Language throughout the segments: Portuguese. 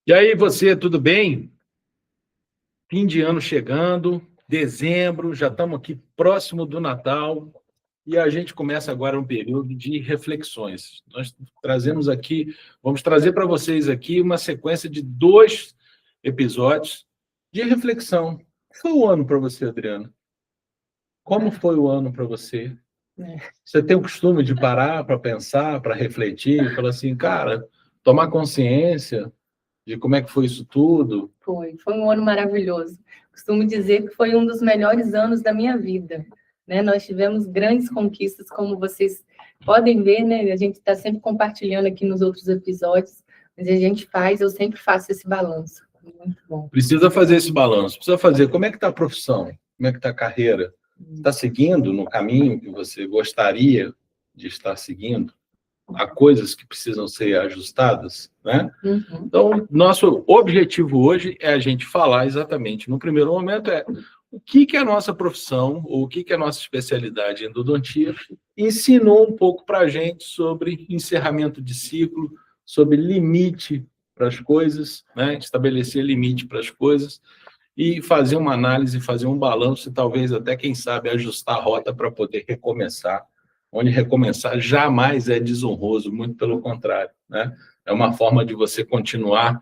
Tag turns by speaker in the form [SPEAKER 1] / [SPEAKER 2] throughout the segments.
[SPEAKER 1] E aí, você, tudo bem? Fim de ano chegando, dezembro, já estamos aqui próximo do Natal e a gente começa agora um período de reflexões. Nós vamos trazer para vocês aqui uma sequência de 2 episódios de reflexão. Foi o ano para você, Adriana? Como foi o ano para você? Você tem o costume de parar para pensar, para refletir, falar assim, cara, tomar consciência de como é que foi isso tudo?
[SPEAKER 2] Foi um ano maravilhoso. Costumo dizer que foi um dos melhores anos da minha vida, né? Nós tivemos grandes conquistas, como vocês podem ver, né? A gente está sempre compartilhando aqui nos outros episódios, mas eu sempre faço esse balanço. Muito bom.
[SPEAKER 1] Precisa fazer esse balanço, precisa fazer. Como é que está a profissão? Como é que está a carreira? Está seguindo no caminho que você gostaria de estar seguindo? Há coisas que precisam ser ajustadas, né?
[SPEAKER 2] Uhum.
[SPEAKER 1] Então, nosso objetivo hoje é a gente falar exatamente, no primeiro momento, o que é a nossa profissão, ou o que é a nossa especialidade em endodontia, ensinou um pouco para a gente sobre encerramento de ciclo, sobre limite para as coisas, né? Estabelecer limite para as coisas, e fazer uma análise, fazer um balanço, e talvez até, quem sabe, ajustar a rota para poder recomeçar, onde recomeçar jamais é desonroso, muito pelo contrário, né? É uma forma de você continuar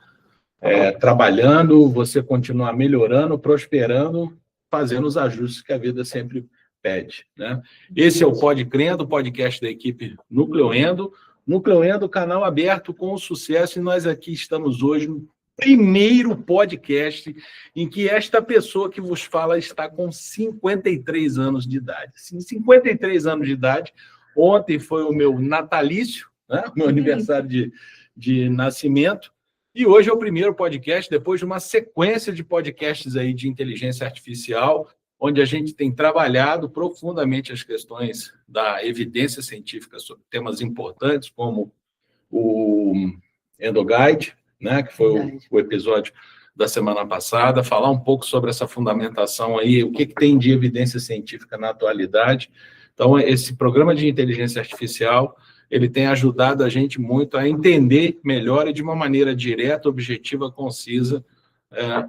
[SPEAKER 1] trabalhando, você continuar melhorando, prosperando, fazendo os ajustes que a vida sempre pede, né? Esse é o Pode Crendo, o podcast da equipe Núcleo Endo. Núcleo Endo, canal aberto com sucesso, e nós aqui estamos hoje no primeiro podcast em que esta pessoa que vos fala está com 53 anos de idade. Sim, 53 anos de idade. Ontem foi o meu natalício, né? O meu aniversário de nascimento. E hoje é o primeiro podcast, depois de uma sequência de podcasts aí de inteligência artificial, onde a gente tem trabalhado profundamente as questões da evidência científica sobre temas importantes, como o EndoGuide, né, que foi o episódio da semana passada, falar um pouco sobre essa fundamentação aí, o que tem de evidência científica na atualidade. Então, esse programa de inteligência artificial, ele tem ajudado a gente muito a entender melhor e de uma maneira direta, objetiva, concisa,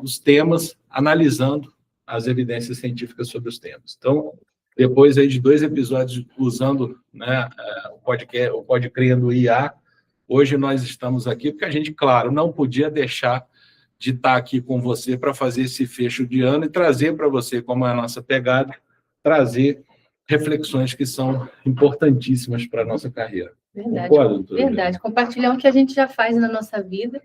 [SPEAKER 1] os temas, analisando as evidências científicas sobre os temas. Então, depois aí de 2 episódios usando, né, o Pode Crendo IA, hoje nós estamos aqui porque a gente, claro, não podia deixar de estar aqui com você para fazer esse fecho de ano e trazer para você, como é a nossa pegada, trazer reflexões que são importantíssimas para a nossa carreira.
[SPEAKER 2] Verdade,
[SPEAKER 1] Concorda, doutora?
[SPEAKER 2] verdade. Compartilhar o que a gente já faz na nossa vida,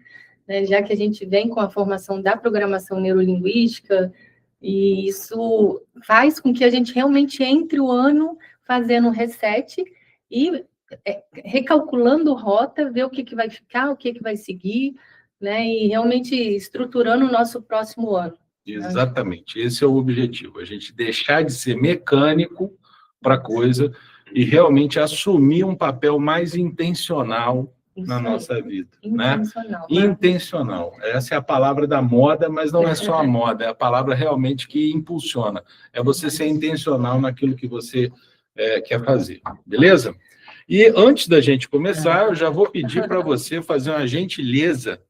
[SPEAKER 2] né? Já que a gente vem com a formação da programação neurolinguística, e isso faz com que a gente realmente entre o ano fazendo um reset e recalculando rota, ver o que vai ficar, o que vai seguir, né? E realmente estruturando o nosso próximo ano.
[SPEAKER 1] Exatamente, esse é o objetivo, a gente deixar de ser mecânico para a coisa e realmente assumir um papel mais intencional na nossa vida.
[SPEAKER 2] Intencional.
[SPEAKER 1] Né? Intencional. Essa é a palavra da moda, mas não é só a moda, é a palavra realmente que impulsiona. É você ser intencional naquilo que você quer fazer. Beleza? E antes da gente começar, eu já vou pedir para você fazer uma gentileza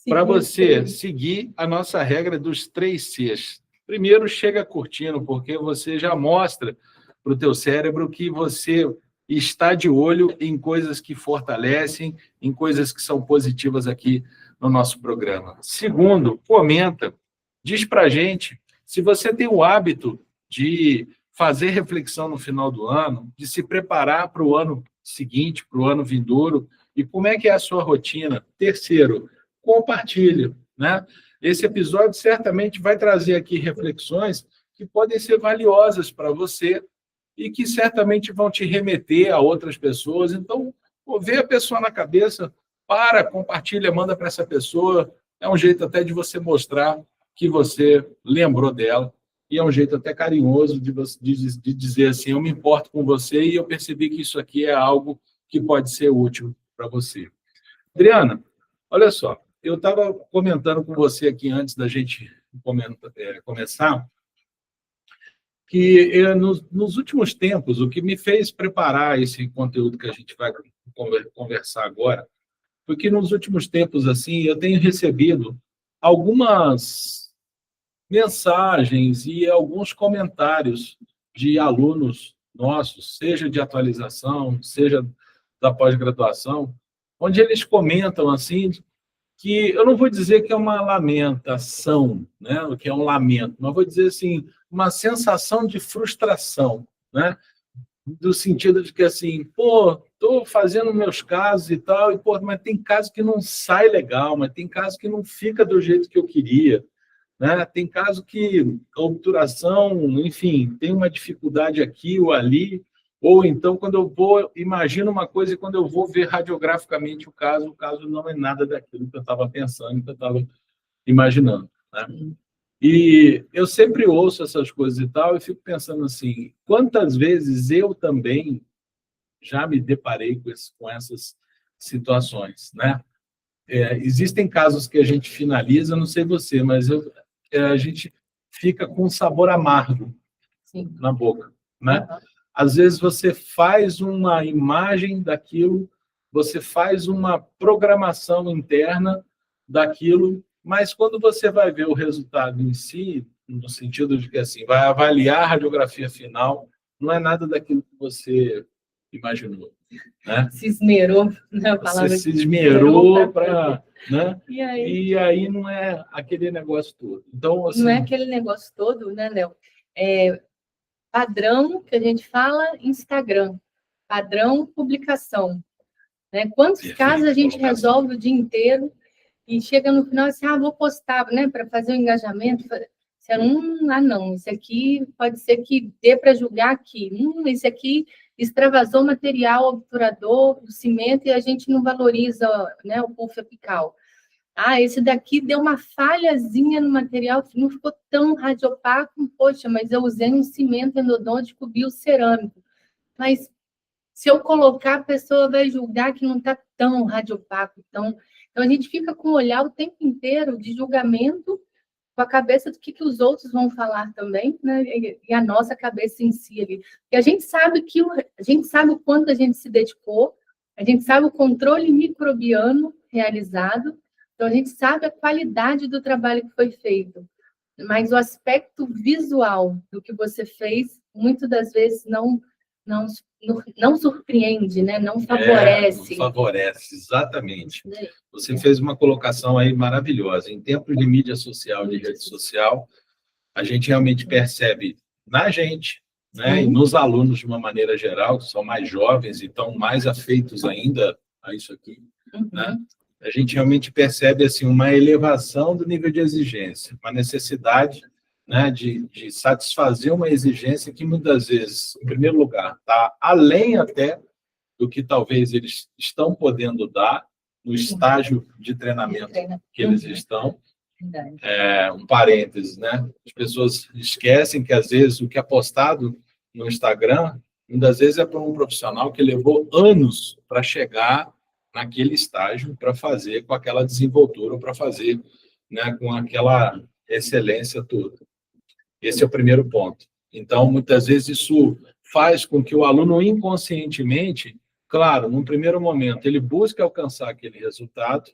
[SPEAKER 1] para você seguir a nossa regra dos 3 Cs. Primeiro, chega curtindo, porque você já mostra para o teu cérebro que você está de olho em coisas que fortalecem, em coisas que são positivas aqui no nosso programa. Segundo, comenta, diz para a gente se você tem o hábito de fazer reflexão no final do ano, de se preparar para o ano seguinte, para o ano vindouro, e como é que é a sua rotina. Terceiro, compartilhe, né? Esse episódio certamente vai trazer aqui reflexões que podem ser valiosas para você e que certamente vão te remeter a outras pessoas. Então, vê a pessoa na cabeça, compartilha, manda para essa pessoa. É um jeito até de você mostrar que você lembrou dela e é um jeito até carinhoso de dizer assim, eu me importo com você e eu percebi que isso aqui é algo que pode ser útil para você. Adriana, olha só, eu estava comentando com você aqui antes da gente começar, que nos últimos tempos, o que me fez preparar esse conteúdo que a gente vai conversar agora, porque nos últimos tempos, assim, eu tenho recebido algumas mensagens e alguns comentários de alunos nossos, seja de atualização, seja da pós-graduação, onde eles comentam, assim, que eu não vou dizer que é uma lamentação, né, o que é um lamento, mas vou dizer assim, uma sensação de frustração, né, do sentido de que assim, pô, estou fazendo meus casos e tal, e pô, mas tem casos que não sai legal, mas tem casos que não fica do jeito que eu queria, né? Tem caso que a obturação, enfim, tem uma dificuldade aqui ou ali, ou então quando eu vou, imagino uma coisa e quando eu vou ver radiograficamente o caso não é nada daquilo que eu estava pensando, que eu estava imaginando, né? E eu sempre ouço essas coisas e tal, e fico pensando assim, quantas vezes eu também já me deparei com essas situações, né? Existem casos que a gente finaliza, não sei você, mas a gente fica com um sabor amargo
[SPEAKER 2] Sim.
[SPEAKER 1] na boca, né?
[SPEAKER 2] Uhum.
[SPEAKER 1] Às vezes você faz uma imagem daquilo, você faz uma programação interna daquilo, mas quando você vai ver o resultado em si, no sentido de que assim, vai avaliar a radiografia final, não é nada daquilo que você imaginou, né?
[SPEAKER 2] Se esmerou, né?
[SPEAKER 1] Você se esmerou para, né?
[SPEAKER 2] E
[SPEAKER 1] aí não é aquele negócio todo. Então, assim,
[SPEAKER 2] não é aquele negócio todo, né, Léo? Padrão que a gente fala Instagram, padrão publicação, né? Quantos
[SPEAKER 1] perfeito,
[SPEAKER 2] casos a gente
[SPEAKER 1] colocação.
[SPEAKER 2] resolve o dia inteiro e chega no final assim, vou postar, né, para fazer o engajamento. Você não, isso aqui pode ser que dê para julgar aqui. Esse aqui extravasou material obturador do cimento e a gente não valoriza, né, o pulso apical. Esse daqui deu uma falhazinha no material, não ficou tão radiopaco. Poxa, mas eu usei um cimento endodôntico biocerâmico. Mas se eu colocar, a pessoa vai julgar que não está tão radiopaco. Então, a gente fica com o olhar o tempo inteiro de julgamento, com a cabeça do que os outros vão falar também, né? E a nossa cabeça em si ali. E a gente sabe o quanto a gente se dedicou, a gente sabe o controle microbiano realizado, então a gente sabe a qualidade do trabalho que foi feito. Mas o aspecto visual do que você fez, muitas das vezes não surpreende, né? Não favorece.
[SPEAKER 1] Não favorece, exatamente. Você fez uma colocação aí maravilhosa. Em tempos de mídia social, de rede social, a gente realmente percebe na gente, né, e nos alunos de uma maneira geral, que são mais jovens e estão mais afeitos ainda a isso aqui, né? A gente realmente percebe assim, uma elevação do nível de exigência, uma necessidade, né, de satisfazer uma exigência que muitas vezes, em primeiro lugar, está além até do que talvez eles estão podendo dar no estágio de treinamento que eles estão. Um parênteses, né? As pessoas esquecem que, às vezes, o que é postado no Instagram, muitas vezes é para um profissional que levou anos para chegar naquele estágio, para fazer com aquela desenvoltura, para fazer, né, com aquela excelência toda. Esse é o primeiro ponto. Então, muitas vezes, isso faz com que o aluno, inconscientemente, claro, num primeiro momento, ele busque alcançar aquele resultado,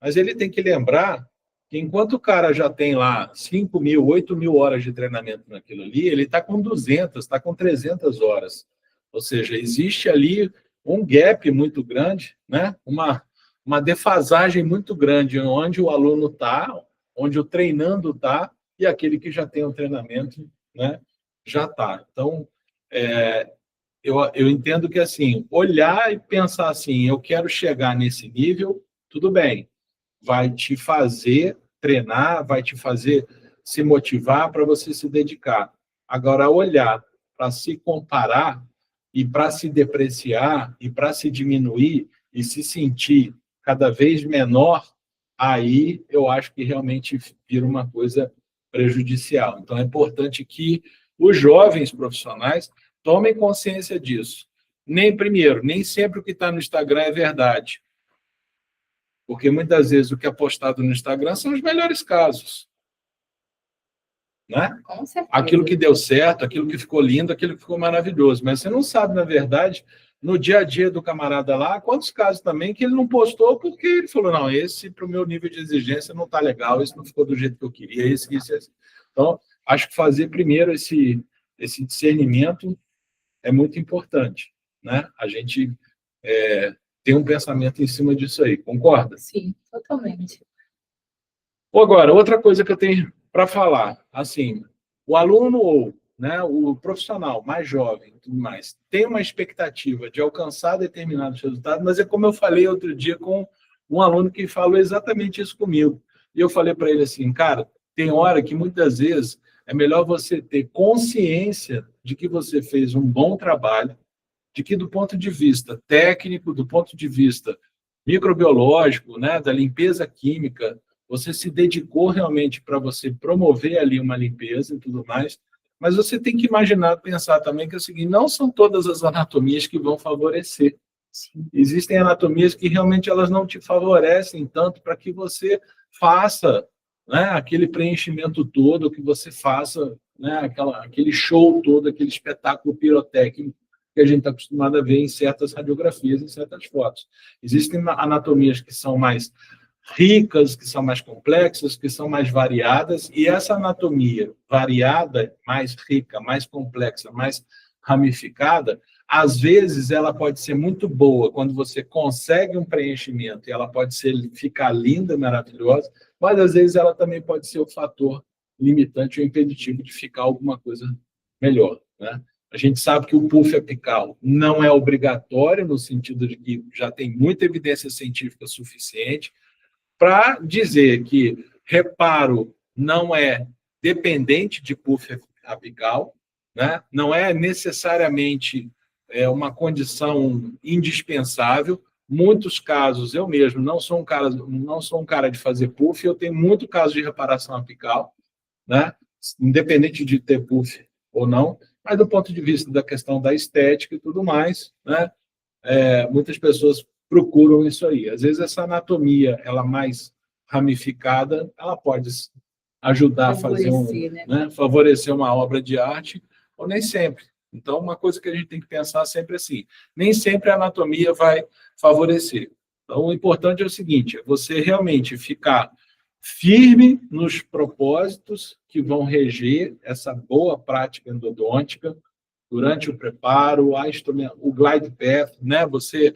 [SPEAKER 1] mas ele tem que lembrar que enquanto o cara já tem lá 5.000, 8.000 horas de treinamento naquilo ali, ele está com 200, está com 300 horas. Ou seja, existe ali um gap muito grande, né? Uma defasagem muito grande onde o aluno está, onde o treinando está, e aquele que já tem o treinamento, né, já está. Então, eu entendo que, assim, olhar e pensar assim, eu quero chegar nesse nível, tudo bem, vai te fazer treinar, vai te fazer se motivar para você se dedicar. Agora, olhar para se comparar e para se depreciar e para se diminuir e se sentir cada vez menor, aí eu acho que realmente vira uma coisa prejudicial. Então, é importante que os jovens profissionais tomem consciência disso. Nem sempre o que está no Instagram é verdade. Porque muitas vezes o que é postado no Instagram são os melhores casos. Né?
[SPEAKER 2] Com certeza.
[SPEAKER 1] Aquilo que deu certo, aquilo que ficou lindo, aquilo que ficou maravilhoso. Mas você não sabe, na verdade, no dia a dia do camarada lá, quantos casos também que ele não postou porque ele falou, não, esse para o meu nível de exigência não está legal, esse não ficou do jeito que eu queria, esse. Então, acho que fazer primeiro esse discernimento é muito importante, né? A gente tem um pensamento em cima disso aí, concorda?
[SPEAKER 2] Sim, totalmente.
[SPEAKER 1] Agora, outra coisa que eu tenho para falar, assim, o aluno ou, né, o profissional mais jovem e tudo mais, tem uma expectativa de alcançar determinados resultados, mas é como eu falei outro dia com um aluno que falou exatamente isso comigo. E eu falei para ele assim, cara, tem hora que muitas vezes é melhor você ter consciência de que você fez um bom trabalho, de que do ponto de vista técnico, do ponto de vista microbiológico, né, da limpeza química, você se dedicou realmente para você promover ali uma limpeza e tudo mais, mas você tem que imaginar, pensar também que é o seguinte, não são todas as anatomias que vão favorecer. Existem anatomias que realmente elas não te favorecem tanto para que você faça, né, aquele preenchimento todo, que você faça, né, aquele show todo, aquele espetáculo pirotécnico que a gente está acostumado a ver em certas radiografias, em certas fotos. Existem anatomias que são mais ricas, que são mais complexas, que são mais variadas, e essa anatomia variada, mais rica, mais complexa, mais ramificada, às vezes ela pode ser muito boa quando você consegue um preenchimento, e ela pode ficar linda, maravilhosa, mas às vezes ela também pode ser o fator limitante ou impeditivo de ficar alguma coisa melhor, né? A gente sabe que o puff apical não é obrigatório, no sentido de que já tem muita evidência científica suficiente para dizer que reparo não é dependente de puff apical, né? Não é necessariamente uma condição indispensável. Muitos casos, eu mesmo não sou um cara de fazer puff, eu tenho muito caso de reparação apical, né? Independente de ter puff ou não, mas do ponto de vista da questão da estética e tudo mais, né? Muitas pessoas procuram isso aí. Às vezes essa anatomia, ela mais ramificada, ela pode ajudar a fazer favorecer uma obra de arte, ou nem sempre. Então, uma coisa que a gente tem que pensar sempre assim, nem sempre a anatomia vai favorecer. Então, o importante é o seguinte, é você realmente ficar firme nos propósitos que vão reger essa boa prática endodôntica durante o preparo, o glide path, né? Você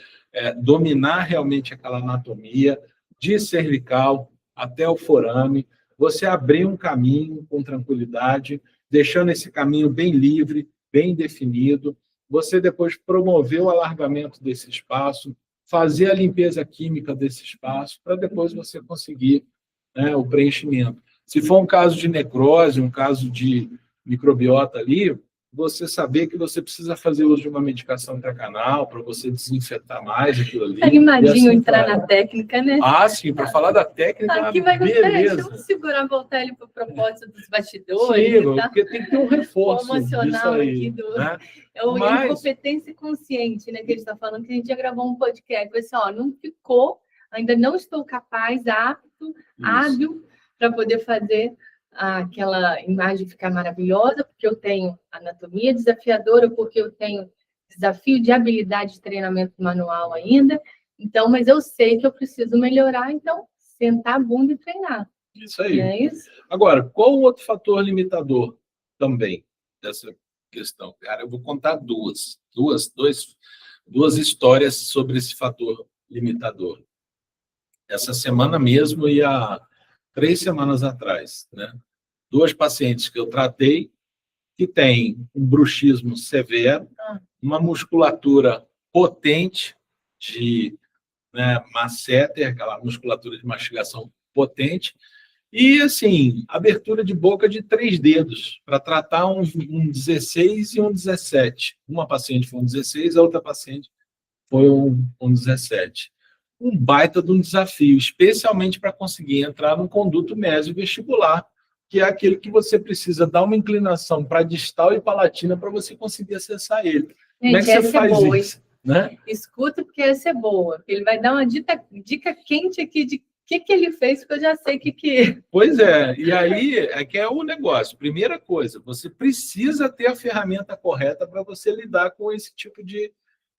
[SPEAKER 1] dominar realmente aquela anatomia, de cervical até o forame, você abrir um caminho com tranquilidade, deixando esse caminho bem livre, bem definido, você depois promover o alargamento desse espaço, fazer a limpeza química desse espaço, para depois você conseguir, né, o preenchimento. Se for um caso de necrose, um caso de microbiota ali, você saber que você precisa fazer uso de uma medicação intracanal para você desinfetar mais aquilo ali.
[SPEAKER 2] Animadinho assim, entrar na técnica, né?
[SPEAKER 1] Ah, sim, para falar da técnica,
[SPEAKER 2] aqui vai beleza. Deixa eu segurar, voltar ele para o propósito dos bastidores.
[SPEAKER 1] Sim, tá? Porque tem que ter um reforço
[SPEAKER 2] emocional
[SPEAKER 1] aí,
[SPEAKER 2] aqui do...
[SPEAKER 1] né?
[SPEAKER 2] A incompetência consciente, né, que ele está falando, que a gente já gravou um podcast, assim, ó, não ficou, ainda não estou capaz, apto, hábil, para poder fazer aquela imagem ficar maravilhosa, porque eu tenho anatomia desafiadora, porque eu tenho desafio de habilidade de treinamento manual ainda, então, mas eu sei que eu preciso melhorar, então, sentar a bunda e treinar.
[SPEAKER 1] Isso aí.
[SPEAKER 2] Não é isso?
[SPEAKER 1] Agora, qual o outro fator limitador também dessa questão? Cara, eu vou contar duas histórias sobre esse fator limitador. Essa semana mesmo e há 3 semanas atrás, né? 2 pacientes que eu tratei que têm um bruxismo severo, uma musculatura potente de masseter, aquela musculatura de mastigação potente, e, assim, abertura de boca de 3 dedos, para tratar um 16 e um 17. Uma paciente foi um 16, a outra paciente foi um 17. Um baita de um desafio, especialmente para conseguir entrar no conduto mesovestibular, que é aquele que você precisa dar uma inclinação para distal e palatina para você conseguir acessar ele.
[SPEAKER 2] Gente,
[SPEAKER 1] como é que você faz isso? Né?
[SPEAKER 2] Escuta, porque essa é boa. Ele vai dar uma dica quente aqui de o que ele fez, porque eu já sei o que...
[SPEAKER 1] Pois é, e aí é que é o negócio. Primeira coisa, você precisa ter a ferramenta correta para você lidar com esse tipo de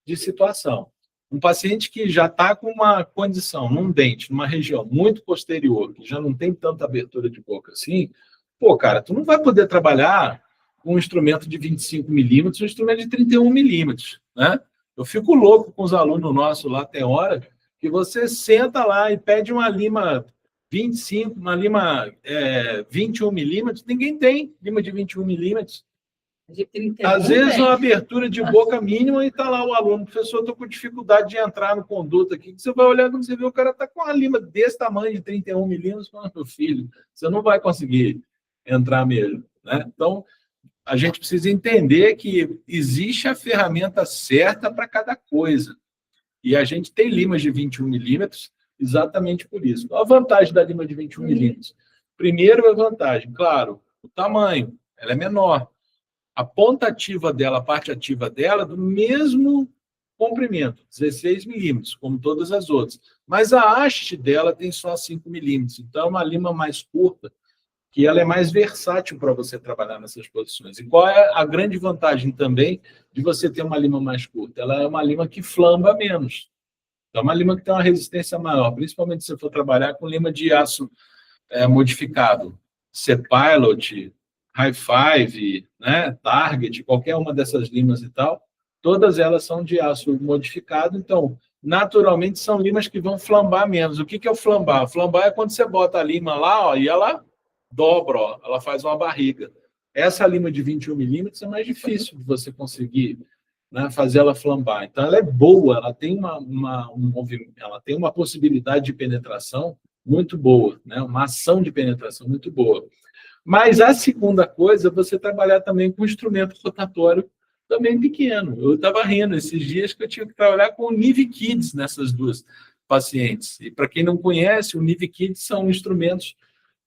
[SPEAKER 1] de situação. Um paciente que já está com uma condição, num dente, numa região muito posterior, que já não tem tanta abertura de boca assim, pô, cara, tu não vai poder trabalhar com um instrumento de 25 milímetros, um instrumento de 31 milímetros, né? Eu fico louco com os alunos nossos lá, tem hora que você senta lá e pede uma lima 25, uma lima 21 milímetros, ninguém tem lima de 21 milímetros.
[SPEAKER 2] De 31,
[SPEAKER 1] Às vezes,
[SPEAKER 2] tem.
[SPEAKER 1] uma abertura de boca mínima e está lá o aluno, professor, estou com dificuldade de entrar no conduto aqui. Você vai olhar quando você vê o cara está com uma lima desse tamanho, de 31 milímetros, meu filho, você não vai conseguir entrar mesmo, né? Então, a gente precisa entender que existe a ferramenta certa para cada coisa. E a gente tem limas de 21 milímetros exatamente por isso. Qual a vantagem da lima de 21 milímetros? Primeiro, a vantagem, claro, o tamanho, ela é menor. A ponta ativa dela, a parte ativa dela, do mesmo comprimento, 16 milímetros, como todas as outras. Mas a haste dela tem só 5 milímetros. Então, é uma lima mais curta, que ela é mais versátil para você trabalhar nessas posições. E qual é a grande vantagem também de você ter uma lima mais curta? Ela é uma lima que flamba menos. É uma lima que tem uma resistência maior, principalmente se você for trabalhar com lima de aço modificado. C-Pilot, High Five, né, Target, qualquer uma dessas limas e tal, todas elas são de aço modificado, então, naturalmente, são limas que vão flambar menos. O que é o flambar? Flambar é quando você bota a lima lá, ó, e ela dobra, ó, ela faz uma barriga. Essa lima de 21 milímetros é mais difícil de você conseguir, né, fazer ela flambar. Então, ela é boa, ela tem ela tem uma possibilidade de penetração muito boa, né, uma ação de penetração muito boa. Mas a segunda coisa é você trabalhar também com instrumento rotatório também pequeno. Eu estava rindo esses dias que eu tive que trabalhar com o Nive Kids nessas duas pacientes. E para quem não conhece, o Nive Kids são instrumentos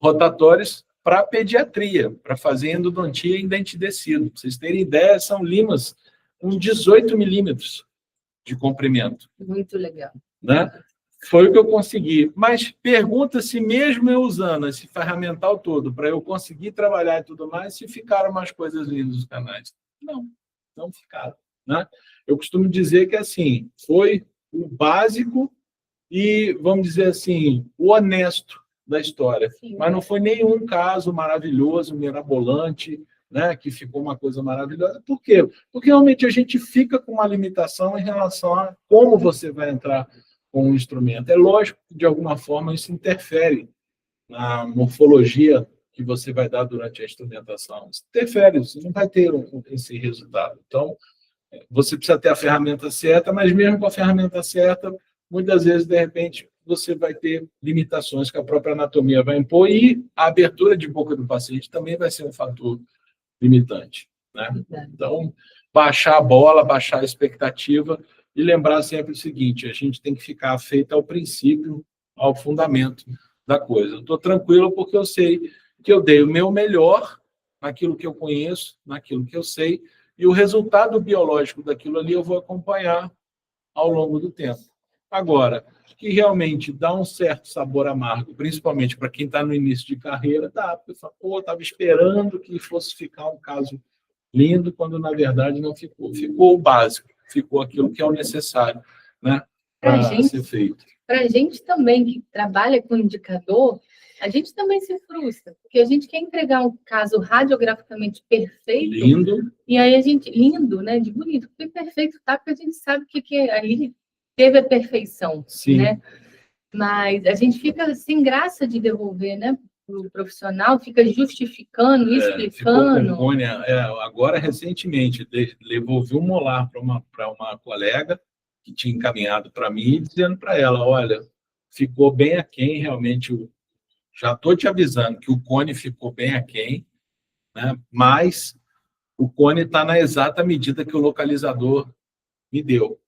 [SPEAKER 1] rotatórios para pediatria, para fazer endodontia em dente descido. Para vocês terem ideia, são limas com 18 milímetros de comprimento.
[SPEAKER 2] Muito legal.
[SPEAKER 1] Né? Foi o que eu consegui. Mas pergunta se mesmo eu usando esse ferramental todo para eu conseguir trabalhar e tudo mais, se ficaram mais coisas lindas nos canais. Não ficaram. Né? Eu costumo dizer que assim, foi o básico e, vamos dizer assim, o honesto da história. Sim, mas não foi nenhum caso maravilhoso, mirabolante, né, que ficou uma coisa maravilhosa. Por quê? Porque realmente a gente fica com uma limitação em relação a como você vai entrar com o instrumento. É lógico que, de alguma forma, isso interfere na morfologia que você vai dar durante a instrumentação. Isso interfere, você não vai ter esse resultado. Então, você precisa ter a ferramenta certa, mas mesmo com a ferramenta certa, muitas vezes, de repente, você vai ter limitações que a própria anatomia vai impor e a abertura de boca do paciente também vai ser um fator limitante. Né? Então, baixar a bola, baixar a expectativa e lembrar sempre o seguinte, a gente tem que ficar afeito ao princípio, ao fundamento da coisa. Eu estou tranquilo porque eu sei que eu dei o meu melhor naquilo que eu conheço, naquilo que eu sei, e o resultado biológico daquilo ali eu vou acompanhar ao longo do tempo. Agora, que realmente dá um certo sabor amargo, principalmente para quem está no início de carreira, dá. Eu falo, pô, estava esperando que fosse ficar um caso lindo, quando na verdade não ficou. Ficou o básico, ficou aquilo que é o necessário, né, para ser feito.
[SPEAKER 2] Para a gente também, que trabalha com indicador, a gente também se frustra, porque a gente quer entregar um caso radiograficamente perfeito.
[SPEAKER 1] Lindo.
[SPEAKER 2] E aí a gente... Lindo, né? De bonito. Porque perfeito tá, porque a gente sabe que ali teve a perfeição.
[SPEAKER 1] Sim.
[SPEAKER 2] Né? Mas a gente fica sem graça de devolver, né? O profissional fica justificando, explicando.
[SPEAKER 1] Ficou com cônia. Agora, recentemente, devolvi um molar para uma colega que tinha encaminhado para mim, dizendo para ela, olha, ficou bem aquém, realmente, já estou te avisando que o cone ficou bem aquém, né? Mas o cone está na exata medida que o localizador me deu.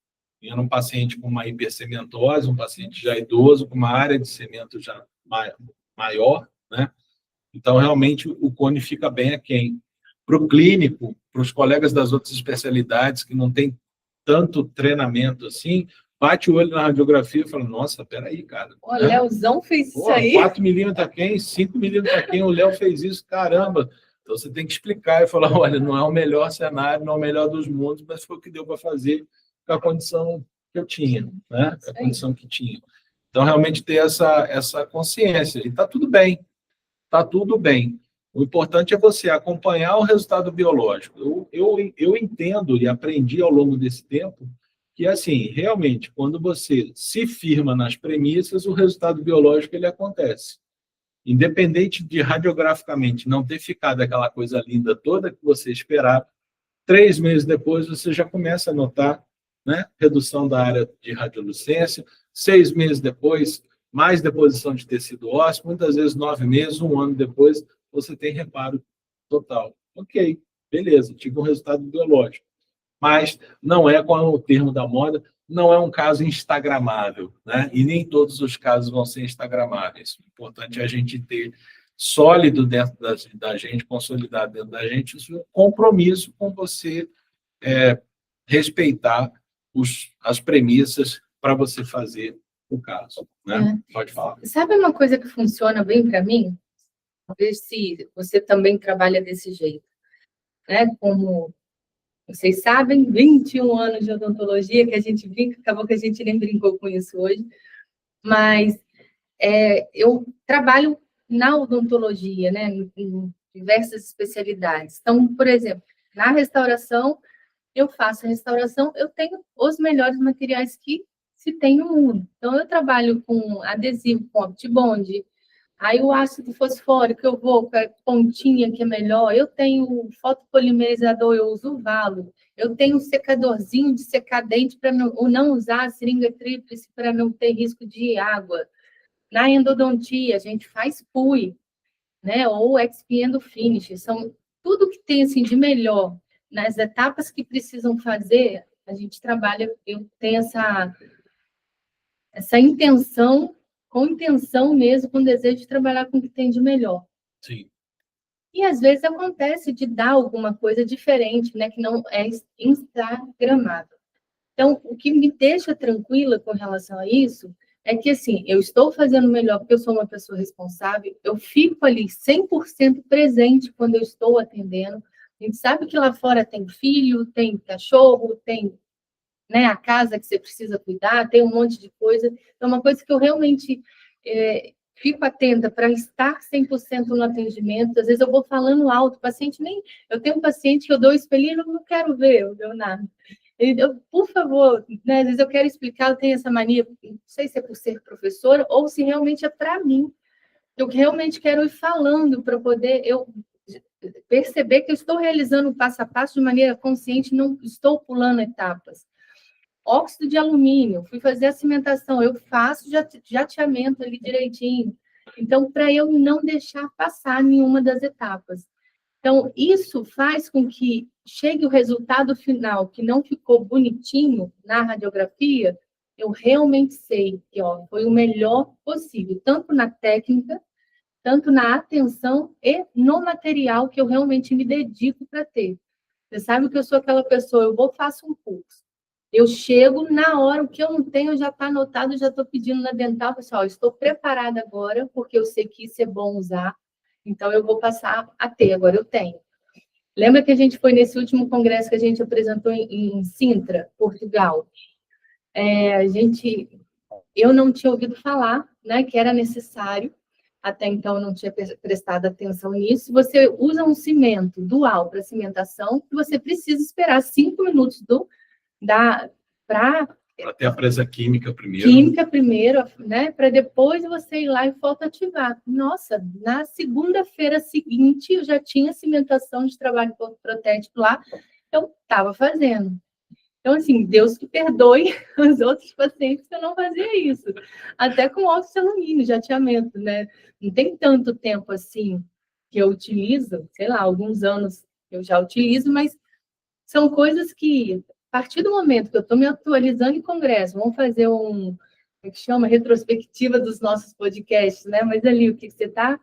[SPEAKER 1] Eu era um paciente com uma hipercementose, um paciente já idoso, com uma área de cemento já maior, né? Então, realmente, o cone fica bem aquém. Para o clínico, para os colegas das outras especialidades que não têm tanto treinamento assim, bate o olho na radiografia e fala, nossa, peraí, cara.
[SPEAKER 2] O Leozão fez isso aí.
[SPEAKER 1] 4 milímetros aquém, 5 milímetros aquém, o Léo fez isso, caramba. Então, você tem que explicar e falar, olha, não é o melhor cenário, não é o melhor dos mundos, mas foi o que deu para fazer com a condição que eu tinha, né? A condição que tinha. Então, realmente ter essa consciência. E está tudo bem. Está tudo bem. O importante é você acompanhar o resultado biológico. Eu entendo e aprendi ao longo desse tempo que, assim, realmente, quando você se firma nas premissas, o resultado biológico ele acontece. Independente de radiograficamente não ter ficado aquela coisa linda toda que você esperava, 3 meses depois você já começa a notar, né, redução da área de radiolucência, 6 meses depois, mais deposição de tecido ósseo, muitas vezes 9 meses, 1 ano depois, você tem reparo total. Ok, beleza, tive um resultado biológico. Mas não é, com o termo da moda, não é um caso instagramável, né? E nem todos os casos vão ser instagramáveis. O importante é a gente ter sólido dentro da gente, consolidado dentro da gente, o compromisso com você respeitar as premissas para você fazer o caso, né? Pode falar.
[SPEAKER 2] Sabe uma coisa que funciona bem para mim? Ver se você também trabalha desse jeito, né? Como vocês sabem, 21 anos de odontologia, que a gente brinca, acabou que a gente nem brincou com isso hoje, mas eu trabalho na odontologia, né, em diversas especialidades. Então, por exemplo, na restauração, eu faço a restauração, eu tenho os melhores materiais que se tem no mundo. Então, eu trabalho com adesivo, com Optibond, aí o ácido fosfórico, eu vou com a pontinha que é melhor. Eu tenho fotopolimerizador, eu uso o Valo. Eu tenho um secadorzinho de secar dente para não usar a seringa tríplice para não ter risco de água. Na endodontia, a gente faz PUI, né? Ou Expiendo Finish. São tudo que tem assim, de melhor nas etapas que precisam fazer, a gente trabalha, eu tenho essa intenção, com intenção mesmo, com desejo de trabalhar com o que tem de melhor.
[SPEAKER 1] Sim.
[SPEAKER 2] E às vezes acontece de dar alguma coisa diferente, né, que não é instagramável. Então, o que me deixa tranquila com relação a isso é que, assim, eu estou fazendo melhor porque eu sou uma pessoa responsável, eu fico ali 100% presente quando eu estou atendendo. A gente sabe que lá fora tem filho, tem cachorro, tem, né, a casa que você precisa cuidar, tem um monte de coisa. Então, uma coisa que eu realmente fico atenta para estar 100% no atendimento. Às vezes eu vou falando alto, o paciente nem... Eu tenho um paciente que eu dou o espelhinho, eu não quero ver o Leonardo. Por favor, né, às vezes eu quero explicar, eu tenho essa mania, não sei se é por ser professora ou se realmente é para mim. Eu realmente quero ir falando para poder eu perceber que eu estou realizando o passo a passo de maneira consciente, não estou pulando etapas. Óxido de alumínio, fui fazer a cimentação, eu faço jateamento ali direitinho. Então, para eu não deixar passar nenhuma das etapas. Então, isso faz com que chegue o resultado final, que não ficou bonitinho na radiografia, eu realmente sei que foi o melhor possível, tanto na técnica, tanto na atenção e no material que eu realmente me dedico para ter. Você sabe que eu sou aquela pessoa, faço um curso. Eu chego, na hora, o que eu não tenho já está anotado, já estou pedindo na dental, pessoal, estou preparada agora, porque eu sei que isso é bom usar, então eu vou passar a ter, agora eu tenho. Lembra que a gente foi nesse último congresso que a gente apresentou em Sintra, Portugal? Eu não tinha ouvido falar, né, que era necessário, até então eu não tinha prestado atenção nisso. Você usa um cimento dual para cimentação, e você precisa esperar 5 minutos para
[SPEAKER 1] ter a presa química primeiro.
[SPEAKER 2] Química primeiro, né? Para depois você ir lá e fotoativar. Nossa, na segunda-feira seguinte eu já tinha cimentação de trabalho protético lá, eu estava fazendo. Então, assim, Deus que perdoe os outros pacientes que eu não fazia isso. Até com óxido de alumínio, jateamento, né? Não tem tanto tempo assim que eu utilizo, sei lá, alguns anos eu já utilizo, mas são coisas que, a partir do momento que eu estou me atualizando em congresso, vamos fazer como é que chama? Retrospectiva dos nossos podcasts, né? Mas ali, o que você está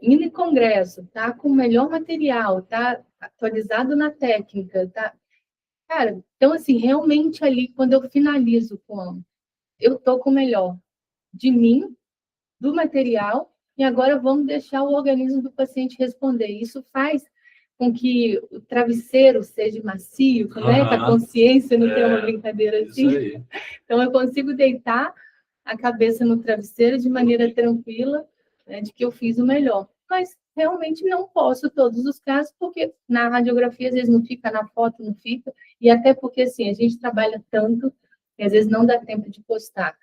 [SPEAKER 2] indo em congresso, está com o melhor material, está atualizado na técnica, tá? Cara, então, assim, realmente ali, quando eu finalizo eu estou com o melhor de mim, do material, e agora vamos deixar o organismo do paciente responder. Isso faz com que o travesseiro seja macio, né? Que a consciência não tenha uma brincadeira assim.
[SPEAKER 1] Isso aí.
[SPEAKER 2] Então, eu consigo deitar a cabeça no travesseiro de maneira tranquila, né, de que eu fiz o melhor. Mas realmente não posso todos os casos, porque na radiografia às vezes não fica, na foto não fica, e até porque assim, a gente trabalha tanto que às vezes não dá tempo de postar.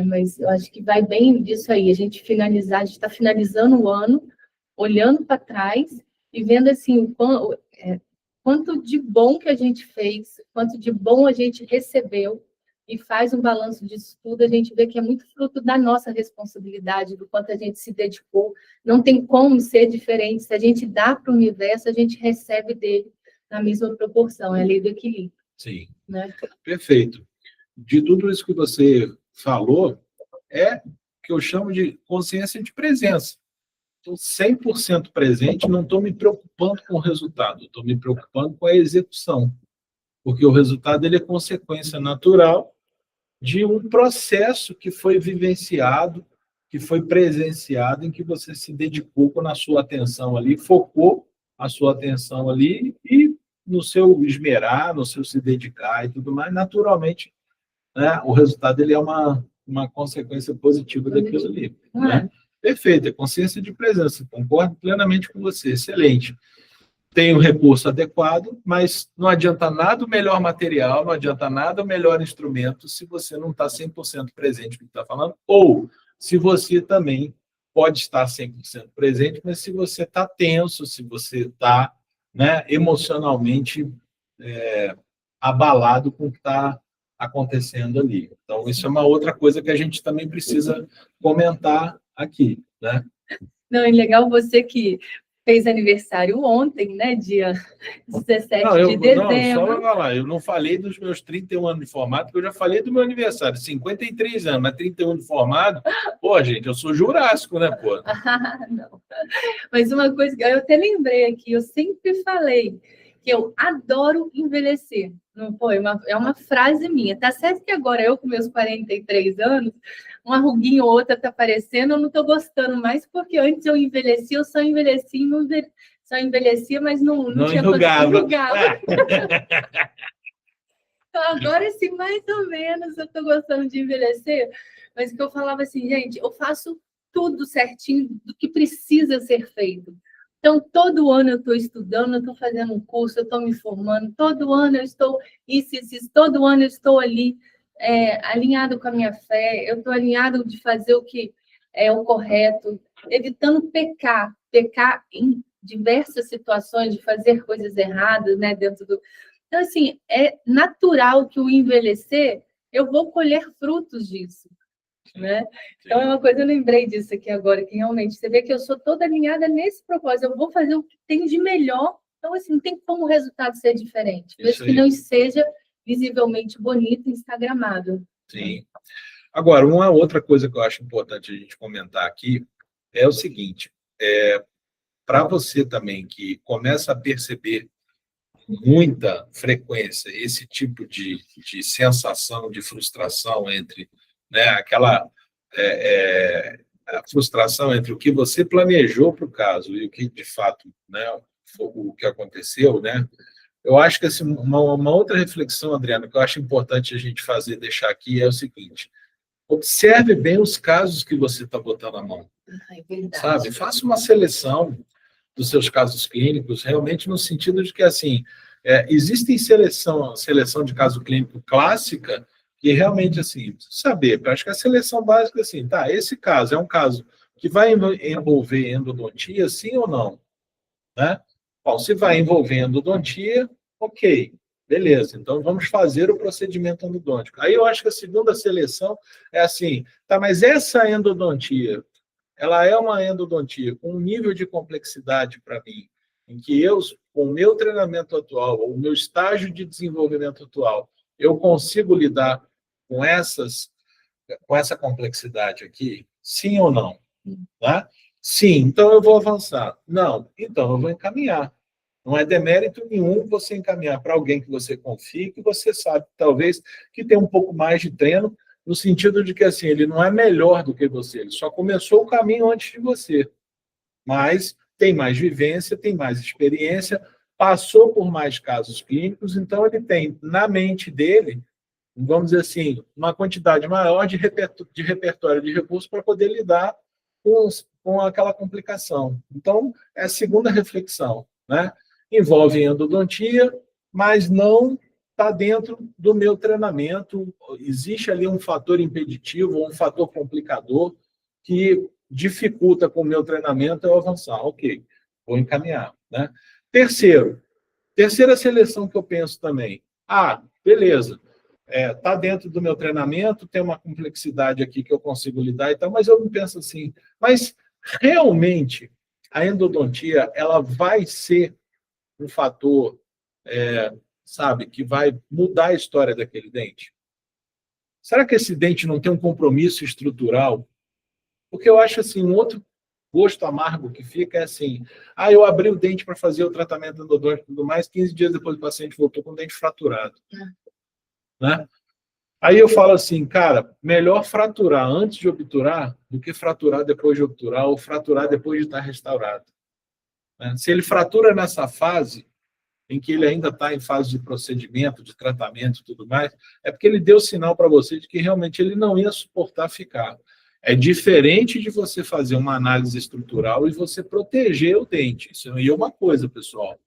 [SPEAKER 2] Mas eu acho que vai bem disso aí, a gente está finalizando o ano, olhando para trás e vendo assim o quanto de bom que a gente fez, quanto de bom a gente recebeu, e faz um balanço disso tudo, a gente vê que é muito fruto da nossa responsabilidade, do quanto a gente se dedicou. Não tem como ser diferente. Se a gente dá para o universo, a gente recebe dele na mesma proporção. É a lei do equilíbrio.
[SPEAKER 1] Sim,
[SPEAKER 2] né?
[SPEAKER 1] Perfeito. De tudo isso que você falou, é que eu chamo de consciência de presença. Estou 100% presente, não estou me preocupando com o resultado, estou me preocupando com a execução. Porque o resultado ele é consequência natural de um processo que foi vivenciado, que foi presenciado, em que você se dedicou na sua atenção ali, focou a sua atenção ali e no seu esmerar, no seu se dedicar e tudo mais, naturalmente, né, o resultado ele é uma consequência positiva daquilo ali. Né? Perfeito, é consciência de presença, concordo plenamente com você, excelente. Tem o recurso adequado, mas não adianta nada o melhor material, não adianta nada o melhor instrumento se você não está 100% presente no que está falando, ou se você também pode estar 100% presente, mas se você está tenso, se você está, né, emocionalmente abalado com o que está acontecendo ali. Então, isso é uma outra coisa que a gente também precisa comentar aqui, né?
[SPEAKER 2] Não, é legal você que fez aniversário ontem, né? Dia 17 de dezembro.
[SPEAKER 1] Só lá, eu não falei dos meus 31 anos de formado, porque eu já falei do meu aniversário, 53 anos, mas 31 de formado, pô, gente, eu sou jurássico, né, pô?
[SPEAKER 2] Não. Mas uma coisa que eu até lembrei aqui, eu sempre falei que eu adoro envelhecer. Não foi? É uma frase minha. Tá certo que agora eu, com meus 43 anos, uma ruguinha ou outra tá aparecendo, eu não tô gostando mais, porque antes eu envelhecia, eu só envelhecia, mas não tinha
[SPEAKER 1] enrugava.
[SPEAKER 2] Então, agora sim, mais ou menos, eu tô gostando de envelhecer, mas que eu falava assim, gente, eu faço tudo certinho do que precisa ser feito. Então, todo ano eu estou estudando, eu estou fazendo um curso, eu estou me formando, todo ano eu estou isso, todo ano eu estou ali alinhado com a minha fé, eu estou alinhado de fazer o que é o correto, evitando pecar em diversas situações, de fazer coisas erradas, né, dentro do... Então, assim, é natural que o envelhecer, eu vou colher frutos disso. Né? Então, é uma coisa, eu lembrei disso aqui agora, que realmente você vê que eu sou toda alinhada nesse propósito, eu vou fazer o que tem de melhor, então, assim, não tem como o resultado ser diferente, mesmo que não seja visivelmente bonito e instagramável.
[SPEAKER 1] Sim. Agora, uma outra coisa que eu acho importante a gente comentar aqui é o seguinte, para você também que começa a perceber muita frequência esse tipo de sensação de frustração entre, né, aquela a frustração entre o que você planejou para o caso e o que de fato, né, o que aconteceu, né? Eu acho que assim, uma outra reflexão, Adriana, que eu acho importante a gente fazer, deixar aqui, é o seguinte: observe bem os casos que você está botando a mão. Sabe? Faça uma seleção dos seus casos clínicos, realmente no sentido de que, assim, existem seleção de caso clínico clássica que realmente, assim, saber, acho que a seleção básica, assim, tá, esse caso é um caso que vai envolver endodontia, sim ou não? Né? Bom, se vai envolver endodontia, ok, beleza, então vamos fazer o procedimento endodôntico. Aí eu acho que a segunda seleção é assim, tá, mas essa endodontia, ela é uma endodontia com um nível de complexidade para mim, em que eu, com o meu treinamento atual, ou o meu estágio de desenvolvimento atual, eu consigo lidar com essa complexidade aqui? Sim ou não? Tá? Sim, então eu vou avançar. Não, então eu vou encaminhar. Não é demérito nenhum você encaminhar para alguém que você confie, que você sabe, talvez, que tem um pouco mais de treino, no sentido de que, assim, ele não é melhor do que você, ele só começou o caminho antes de você. Mas tem mais vivência, tem mais experiência, passou por mais casos clínicos, então ele tem na mente dele, vamos dizer assim, uma quantidade maior de repertório de recursos para poder lidar com aquela complicação. Então, é a segunda reflexão, né? Envolve endodontia, mas não está dentro do meu treinamento. Existe ali um fator impeditivo, um fator complicador que dificulta com o meu treinamento eu avançar. Ok, vou encaminhar, né? Terceira seleção que eu penso também. Beleza, está dentro do meu treinamento, tem uma complexidade aqui que eu consigo lidar e tal, mas eu não penso assim, mas realmente a endodontia ela vai ser um fator, sabe, que vai mudar a história daquele dente? Será que esse dente não tem um compromisso estrutural? Porque eu acho assim, um outro gosto amargo que fica é assim, eu abri o dente para fazer o tratamento endodôntico e tudo mais, 15 dias depois o paciente voltou com o dente fraturado. Né? Aí eu falo assim, cara, melhor fraturar antes de obturar do que fraturar depois de obturar ou fraturar depois de estar restaurado. Né? Se ele fratura nessa fase, em que ele ainda está em fase de procedimento, de tratamento e tudo mais, é porque ele deu sinal para você de que realmente ele não ia suportar ficar. É diferente de você fazer uma análise estrutural e você proteger o dente. Isso aí é uma coisa, pessoal.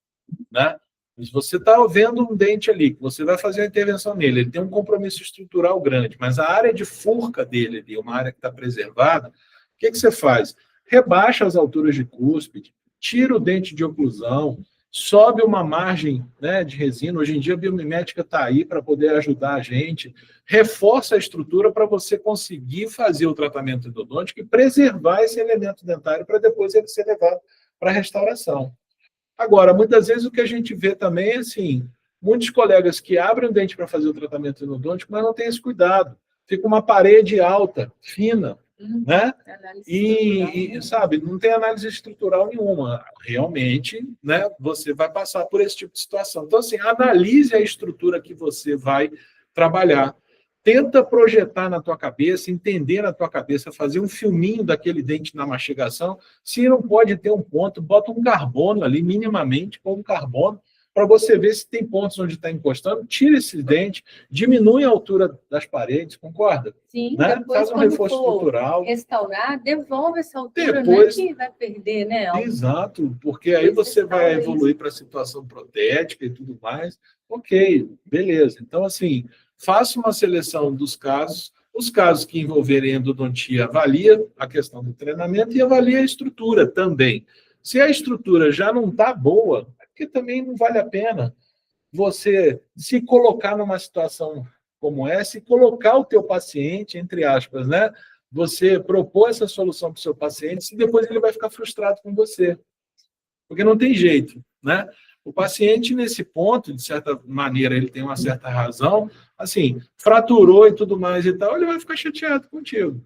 [SPEAKER 1] Né? Se você está vendo um dente ali, que você vai fazer a intervenção nele, ele tem um compromisso estrutural grande, mas a área de furca dele ali, uma área que está preservada, o que você faz? Rebaixa as alturas de cúspide, tira o dente de oclusão, sobe uma margem, né, de resina. Hoje em dia a biomimética está aí para poder ajudar a gente, reforça a estrutura para você conseguir fazer o tratamento endodôntico e preservar esse elemento dentário para depois ele ser levado para a restauração. Agora, muitas vezes o que a gente vê também é assim, muitos colegas que abrem o dente para fazer o tratamento endodôntico, mas não tem esse cuidado. Fica uma parede alta, fina, né? E, sabe, não tem análise estrutural nenhuma. Realmente, né, você vai passar por esse tipo de situação. Então, assim, analise a estrutura que você vai trabalhar. Tenta projetar na tua cabeça, entender na tua cabeça, fazer um filminho daquele dente na mastigação. Se não pode ter um ponto, bota um carbono ali, minimamente, com um carbono, para você ver se tem pontos onde está encostando. Tira esse dente, diminui a altura das paredes, concorda?
[SPEAKER 2] Sim,
[SPEAKER 1] né?
[SPEAKER 2] depois,
[SPEAKER 1] Faz um reforço estrutural.
[SPEAKER 2] Restaurar, devolve essa altura,
[SPEAKER 1] depois,
[SPEAKER 2] não é que vai perder, né?
[SPEAKER 1] Exato, porque aí você vai evoluir para a situação protética e tudo mais. Ok, beleza. Então, assim, faça uma seleção dos casos. Os casos que envolverem endodontia, avalia a questão do treinamento e avalia a estrutura também. Se a estrutura já não está boa, é porque também não vale a pena você se colocar numa situação como essa e colocar o teu paciente, entre aspas, né? Você propor essa solução para o seu paciente, se depois ele vai ficar frustrado com você. Porque não tem jeito, né? O paciente, nesse ponto, de certa maneira, ele tem uma certa razão, assim, fraturou e tudo mais e tal, ele vai ficar chateado contigo,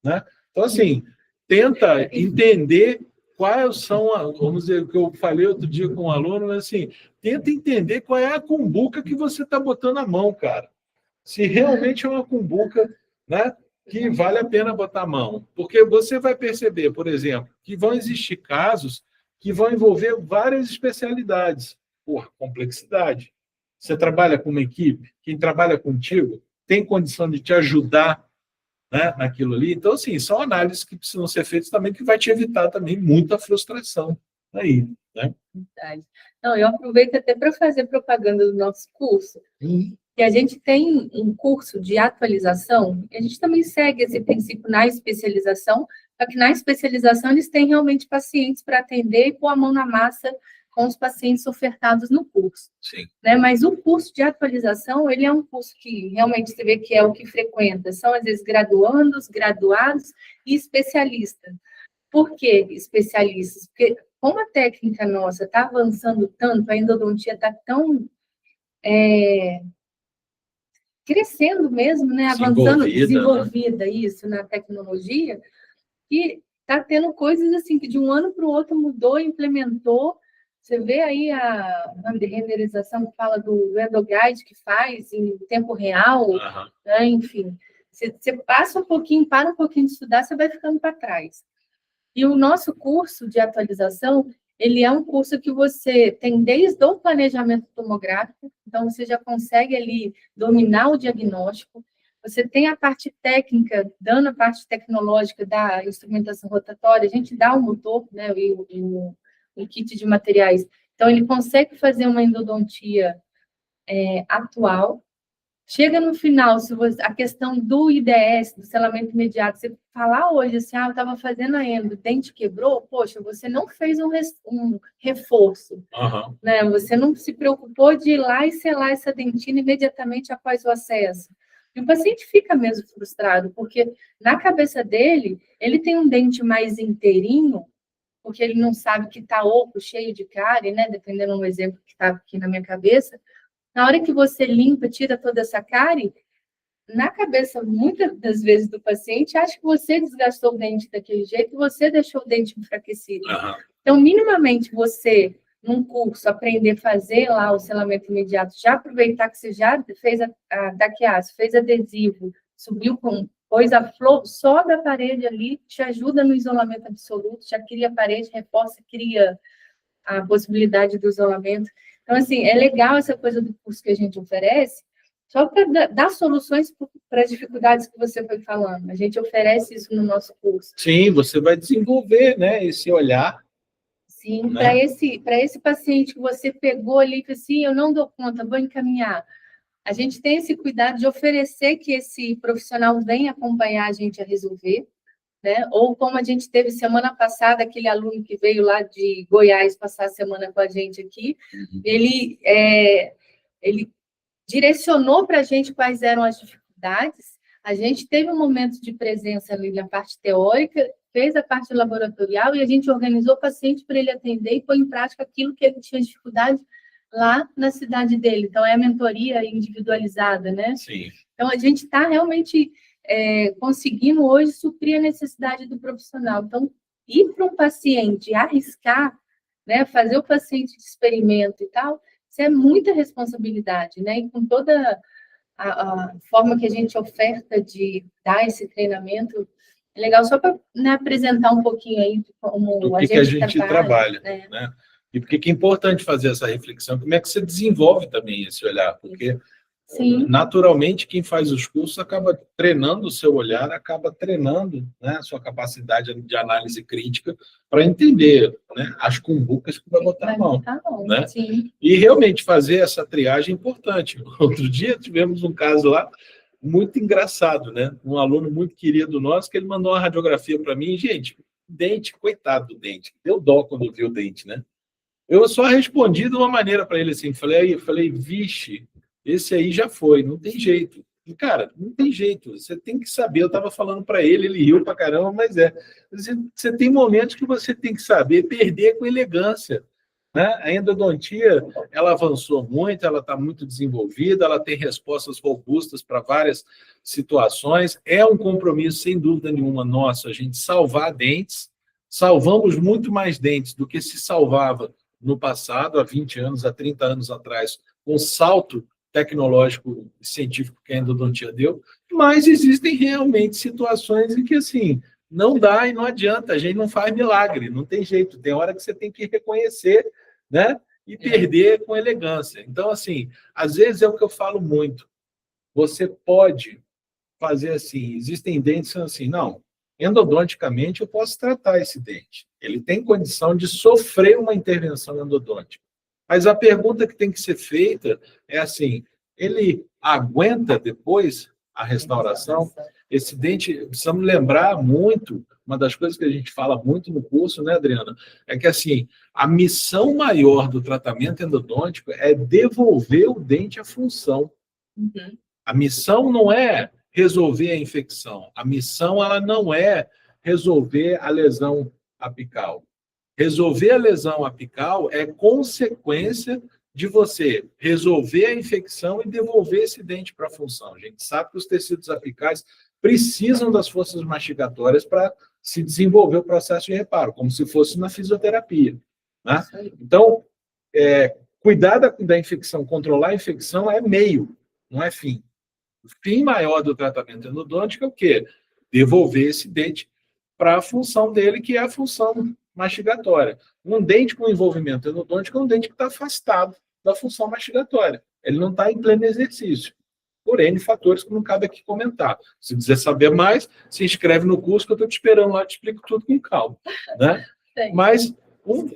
[SPEAKER 1] né? Então, assim, tenta entender quais são, vamos dizer, o que eu falei outro dia com um aluno, mas assim, tenta entender qual é a cumbuca que você está botando a mão, cara. Se realmente é uma cumbuca, né, que vale a pena botar a mão. Porque você vai perceber, por exemplo, que vão existir casos que vão envolver várias especialidades. Complexidade. Você trabalha com uma equipe, quem trabalha contigo tem condição de te ajudar, né, naquilo ali. Então, assim, são análises que precisam ser feitas também, que vai te evitar também muita frustração aí, né?
[SPEAKER 2] Verdade. Não, eu aproveito até para fazer propaganda do nosso curso. E a gente tem um curso de atualização, e a gente também segue esse princípio na especialização, só que na especialização eles têm realmente pacientes para atender e pôr a mão na massa com os pacientes ofertados no curso.
[SPEAKER 1] Sim.
[SPEAKER 2] Né? Mas o curso de atualização, ele é um curso que realmente você vê que é o que frequenta. São, às vezes, graduandos, graduados e especialistas. Por que especialistas? Porque como a técnica nossa está avançando tanto, a endodontia está tão crescendo mesmo, né? Avançando, desenvolvida, né? Isso, na tecnologia, e está tendo coisas assim que de um ano para o outro mudou, implementou. Você vê aí a renderização que fala do EndoGuide que faz em tempo real, né? Enfim, você passa um pouquinho, para um pouquinho de estudar, você vai ficando para trás. E o nosso curso de atualização, ele é um curso que você tem desde o planejamento tomográfico, então você já consegue ali dominar o diagnóstico, você tem a parte técnica, dando a parte tecnológica da instrumentação rotatória, a gente dá o motor, né, o kit de materiais, então ele consegue fazer uma endodontia atual. Chega no final, se você, a questão do IDS, do selamento imediato, você falar hoje assim, eu estava fazendo a endo, o dente quebrou, poxa, você não fez um reforço, né? Você não se preocupou de ir lá e selar essa dentina imediatamente após o acesso. E o paciente fica mesmo frustrado, porque na cabeça dele, ele tem um dente mais inteirinho, porque ele não sabe que está oco, cheio de cárie, né? Dependendo do exemplo que está aqui na minha cabeça. Na hora que você limpa, tira toda essa cárie, na cabeça, muitas das vezes, do paciente, acha que você desgastou o dente daquele jeito, você deixou o dente enfraquecido. Então, minimamente, você, num curso, aprender a fazer lá o selamento imediato, já aproveitar que você já fez a daquiase, fez adesivo, subiu pôs a flor, só da parede ali, te ajuda no isolamento absoluto, já cria a parede, reforça, cria a possibilidade do isolamento. Então, assim, é legal essa coisa do curso que a gente oferece, só para dar soluções para as dificuldades que você foi falando. A gente oferece isso no nosso curso.
[SPEAKER 1] Sim, você vai desenvolver, né, esse olhar.
[SPEAKER 2] Sim, né? Para esse paciente que você pegou ali e falou assim, eu não dou conta, vou encaminhar. A gente tem esse cuidado de oferecer que esse profissional venha acompanhar a gente a resolver, né? Ou como a gente teve semana passada, aquele aluno que veio lá de Goiás passar a semana com a gente aqui, ele direcionou para a gente quais eram as dificuldades, a gente teve um momento de presença ali na parte teórica, fez a parte laboratorial e a gente organizou o paciente para ele atender e pôr em prática aquilo que ele tinha dificuldade lá na cidade dele. Então, é a mentoria individualizada, né?
[SPEAKER 1] Sim.
[SPEAKER 2] Então, a gente está realmente conseguindo hoje suprir a necessidade do profissional. Então, ir para um paciente, arriscar, né, fazer o paciente de experimento e tal, isso é muita responsabilidade, né? E com toda a forma que a gente oferta de dar esse treinamento, é legal só para, né, apresentar um pouquinho aí de como
[SPEAKER 1] a gente trabalha, né? E por que é importante fazer essa reflexão? Como é que você desenvolve também esse olhar? Porque,
[SPEAKER 2] sim,
[SPEAKER 1] naturalmente, quem faz os cursos acaba treinando o seu olhar, acaba treinando, né, a sua capacidade de análise crítica para entender, né, as cumbucas que vai botar a mão. Né?
[SPEAKER 2] Sim.
[SPEAKER 1] E realmente fazer essa triagem é importante. Outro dia tivemos um caso lá muito engraçado, né? Um aluno muito querido nosso que ele mandou uma radiografia para mim. Gente, dente, coitado do dente. Deu dó quando viu o dente, né? Eu só respondi de uma maneira para ele assim, falei, vixe, esse aí já foi, não tem jeito. E, cara, não tem jeito, você tem que saber. Eu estava falando para ele, ele riu para caramba, mas você tem momentos que você tem que saber perder com elegância. Né? A endodontia, ela avançou muito, ela está muito desenvolvida, ela tem respostas robustas para várias situações. É um compromisso, sem dúvida nenhuma, nosso, a gente salvar dentes. Salvamos muito mais dentes do que se salvava no passado, há 20 anos, há 30 anos atrás, com o salto tecnológico e científico que a endodontia deu, mas existem realmente situações em que, assim, não dá e não adianta, a gente não faz milagre, não tem jeito, tem hora que você tem que reconhecer, né, e perder com elegância. Então, assim, às vezes é o que eu falo muito, você pode fazer assim, existem dentes assim, não, endodonticamente eu posso tratar esse dente, ele tem condição de sofrer uma intervenção endodôntica. Mas a pergunta que tem que ser feita é assim, ele aguenta depois a restauração? Esse dente, precisamos lembrar muito, uma das coisas que a gente fala muito no curso, né, Adriana, é que assim, a missão maior do tratamento endodôntico é devolver o dente à função. A missão não é resolver a infecção, a missão ela não é resolver a lesão apical. Resolver a lesão apical é consequência de você resolver a infecção e devolver esse dente para a função. A gente sabe que os tecidos apicais precisam das forças mastigatórias para se desenvolver o processo de reparo, como se fosse na fisioterapia. Né? Então, cuidar da infecção, controlar a infecção é meio, não é fim. O fim maior do tratamento endodôntico é o quê? Devolver esse dente para a função dele, que é a função mastigatória. Um dente com envolvimento endodôntico é um dente que está afastado da função mastigatória. Ele não está em pleno exercício, por N fatores que não cabe aqui comentar. Se quiser saber mais, se inscreve no curso que eu estou te esperando lá, te explico tudo com calma. Né? Mas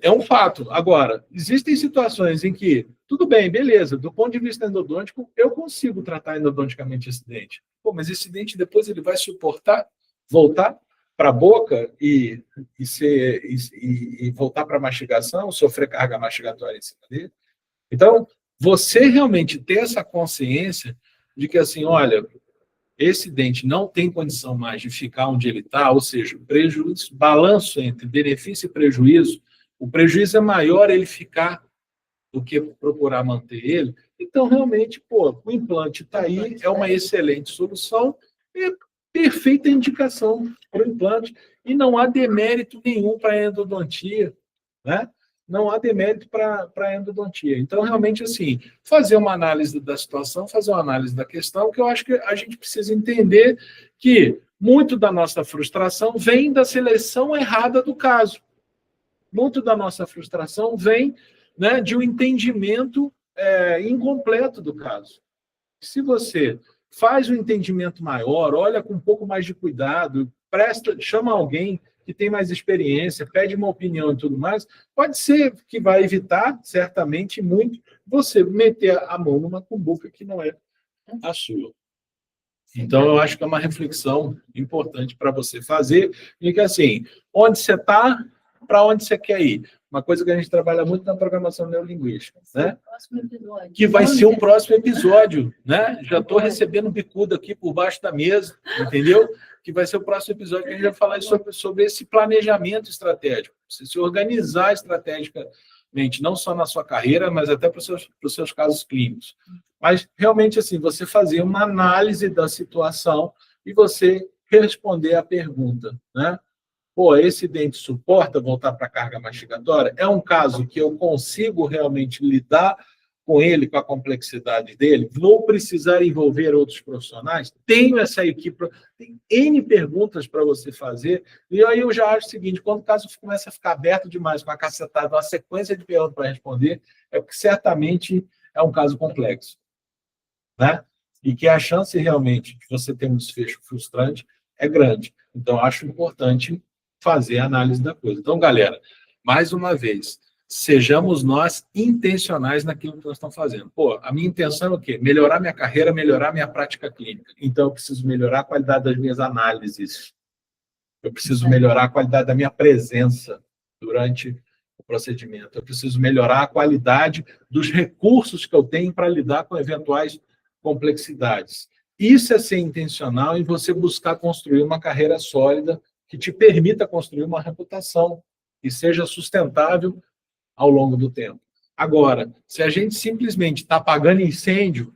[SPEAKER 1] é um fato. Agora, existem situações em que, tudo bem, beleza, do ponto de vista endodôntico, eu consigo tratar endodonticamente esse dente. Pô, mas esse dente depois ele vai suportar voltar para a boca e voltar para a mastigação, sofrer carga mastigatória em cima dele. Então, você realmente ter essa consciência de que, assim, olha, esse dente não tem condição mais de ficar onde ele está, ou seja, prejuízo, balanço entre benefício e prejuízo, o prejuízo é maior ele ficar do que procurar manter ele. Então, realmente, pô, o implante está aí, é uma excelente solução, é perfeita indicação para o implante, e não há demérito nenhum para a endodontia, né? Não há demérito para a endodontia. Então, realmente, assim, fazer uma análise da situação, fazer uma análise da questão, que eu acho que a gente precisa entender que muito da nossa frustração vem da seleção errada do caso. Muito da nossa frustração vem, né, de um entendimento incompleto do caso. Se você faz um entendimento maior, olha com um pouco mais de cuidado, chama alguém que tem mais experiência, pede uma opinião e tudo mais, pode ser que vai evitar, certamente, muito, você meter a mão numa cumbuca que não é a sua. Então, eu acho que é uma reflexão importante para você fazer, e que, assim, onde você está, para onde você quer ir. Uma coisa que a gente trabalha muito na programação neurolinguística, né? Que vai ser um próximo episódio, né? Já estou recebendo bicuda aqui por baixo da mesa, entendeu? Que vai ser o próximo episódio que a gente vai falar sobre esse planejamento estratégico. Você se organizar estrategicamente, não só na sua carreira, mas até para os seus casos clínicos. Mas, realmente, assim, você fazer uma análise da situação e você responder à pergunta, né? Pô, esse dente suporta voltar para a carga mastigatória? É um caso que eu consigo realmente lidar com ele, com a complexidade dele? Vou precisar envolver outros profissionais? Tenho essa equipe, tem N perguntas para você fazer, e aí eu já acho o seguinte, quando o caso começa a ficar aberto demais, com a cacetada, uma sequência de perguntas para responder, é porque certamente é um caso complexo, né? E que a chance realmente de você ter um desfecho frustrante é grande. Então, acho importante fazer a análise da coisa. Então, galera, mais uma vez, sejamos nós intencionais naquilo que nós estamos fazendo. Pô, a minha intenção é o quê? Melhorar minha carreira, melhorar minha prática clínica. Então, eu preciso melhorar a qualidade das minhas análises. Eu preciso melhorar a qualidade da minha presença durante o procedimento. Eu preciso melhorar a qualidade dos recursos que eu tenho para lidar com eventuais complexidades. Isso é ser intencional em você buscar construir uma carreira sólida que te permita construir uma reputação e seja sustentável ao longo do tempo. Agora, se a gente simplesmente está apagando incêndio,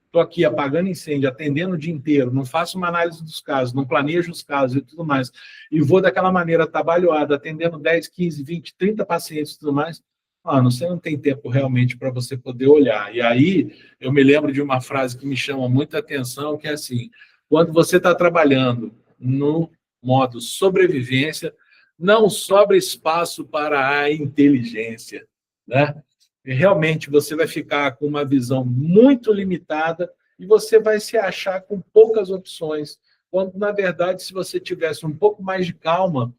[SPEAKER 1] estou aqui apagando incêndio, atendendo o dia inteiro, não faço uma análise dos casos, não planejo os casos e tudo mais, e vou daquela maneira atabalhoada, atendendo 10, 15, 20, 30 pacientes e tudo mais, você não tem tempo realmente para você poder olhar. E aí, eu me lembro de uma frase que me chama muita atenção, que é assim, quando você está trabalhando no modo sobrevivência, não sobra espaço para a inteligência, né? E realmente você vai ficar com uma visão muito limitada e você vai se achar com poucas opções, quando, na verdade, se você tivesse um pouco mais de calma,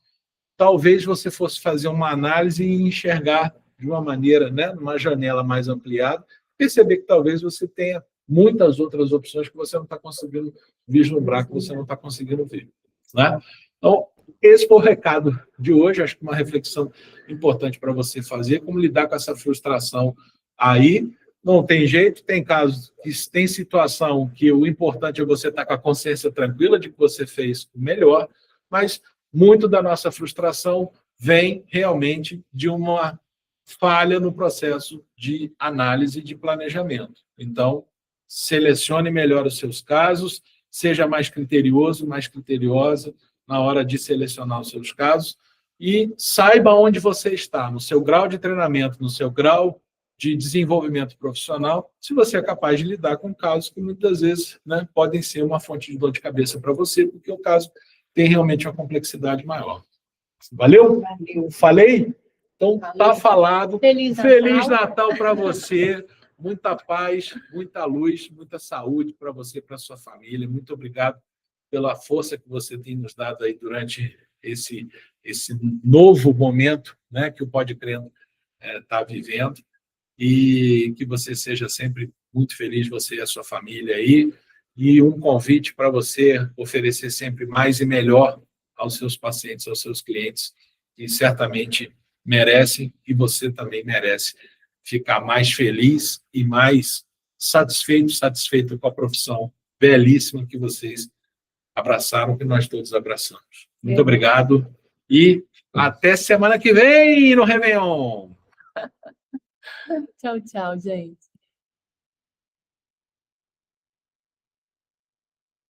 [SPEAKER 1] talvez você fosse fazer uma análise e enxergar de uma maneira, né, numa janela mais ampliada, perceber que talvez você tenha muitas outras opções que você não está conseguindo vislumbrar, que você não está conseguindo ver, né? Então, esse foi o recado de hoje, acho que uma reflexão importante para você fazer, como lidar com essa frustração aí. Não tem jeito, tem casos, tem situação que o importante é você estar com a consciência tranquila de que você fez o melhor, mas muito da nossa frustração vem realmente de uma falha no processo de análise e de planejamento. Então, selecione melhor os seus casos, seja mais criterioso, mais criteriosa na hora de selecionar os seus casos e saiba onde você está, no seu grau de treinamento, no seu grau de desenvolvimento profissional, se você é capaz de lidar com casos que muitas vezes, né, podem ser uma fonte de dor de cabeça para você, porque o caso tem realmente uma complexidade maior. Valeu?
[SPEAKER 2] Valeu.
[SPEAKER 1] Falei? Então,
[SPEAKER 2] Valeu.
[SPEAKER 1] tá falado.
[SPEAKER 2] Feliz
[SPEAKER 1] Natal para você. Muita paz, muita luz, muita saúde para você e para sua família. Muito obrigado pela força que você tem nos dado aí durante esse novo momento, né, que o Pode Crendo está vivendo. E que você seja sempre muito feliz, você e a sua família aí. E um convite para você oferecer sempre mais e melhor aos seus pacientes, aos seus clientes, que certamente merecem, e você também merece ficar mais feliz e mais satisfeito com a profissão belíssima que vocês abraçaram, que nós todos abraçamos. Muito obrigado e até semana que vem no Réveillon!
[SPEAKER 2] Tchau, tchau, gente.